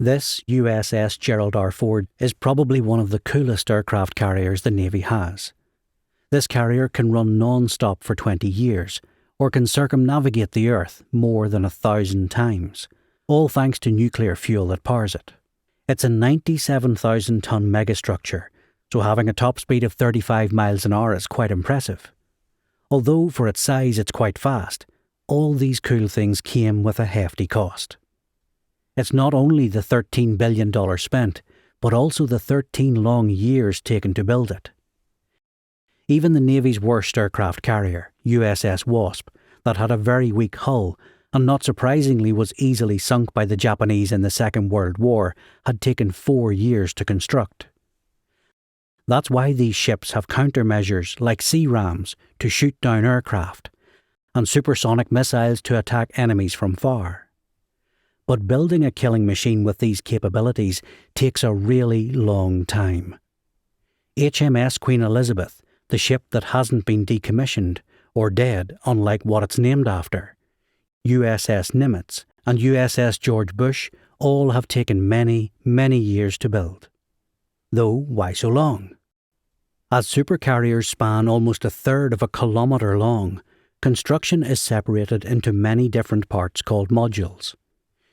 This USS Gerald R. Ford is probably one of the coolest aircraft carriers the Navy has. This carrier can run non-stop for 20 years, or can circumnavigate the Earth more than 1,000 times, all thanks to nuclear fuel that powers it. It's a 97,000-ton megastructure, so having a top speed of 35 miles an hour is quite impressive. Although for its size it's quite fast, all these cool things came with a hefty cost. It's not only the $13 billion spent, but also the 13 long years taken to build it. Even the Navy's worst aircraft carrier, USS Wasp, that had a very weak hull and not surprisingly was easily sunk by the Japanese in the Second World War, had taken 4 years to construct. That's why these ships have countermeasures like sea rams to shoot down aircraft, and supersonic missiles to attack enemies from far. But building a killing machine with these capabilities takes a really long time. HMS Queen Elizabeth, the ship that hasn't been decommissioned or dead unlike what it's named after, USS Nimitz and USS George Bush all have taken many, many years to build. Though, why so long? As supercarriers span almost 1/3 of a kilometre long, construction is separated into many different parts called modules.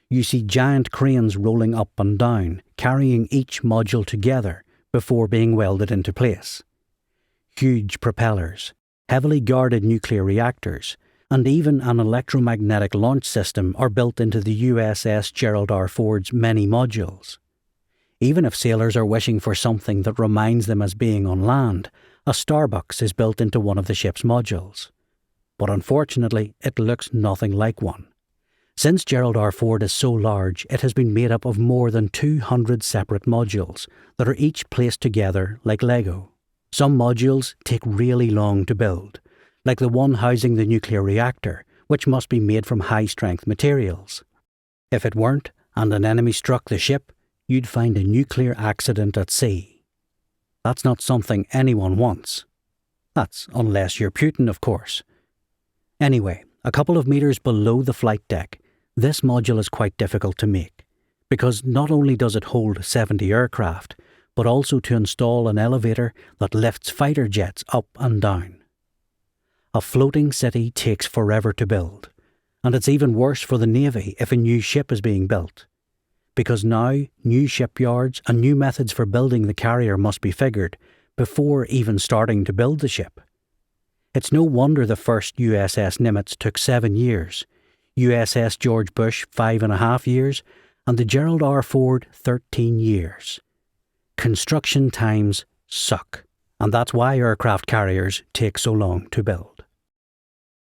You see giant cranes rolling up and down, carrying each module together before being welded into place. Huge propellers, heavily guarded nuclear reactors, and even an electromagnetic launch system are built into the USS Gerald R. Ford's many modules. Even if sailors are wishing for something that reminds them as being on land, a Starbucks is built into one of the ship's modules. But unfortunately, it looks nothing like one. Since Gerald R. Ford is so large, it has been made up of more than 200 separate modules that are each placed together like Lego. Some modules take really long to build, like the one housing the nuclear reactor, which must be made from high-strength materials. If it weren't, and an enemy struck the ship, you'd find a nuclear accident at sea. That's not something anyone wants. That's unless you're Putin, of course. Anyway, a couple of meters below the flight deck, this module is quite difficult to make, because not only does it hold 70 aircraft, but also to install an elevator that lifts fighter jets up and down. A floating city takes forever to build, and it's even worse for the Navy if a new ship is being built, because now new shipyards and new methods for building the carrier must be figured before even starting to build the ship. It's no wonder the first USS Nimitz took 7 years, USS George Bush 5.5 years, and the Gerald R. Ford 13 years. Construction times suck, and that's why aircraft carriers take so long to build.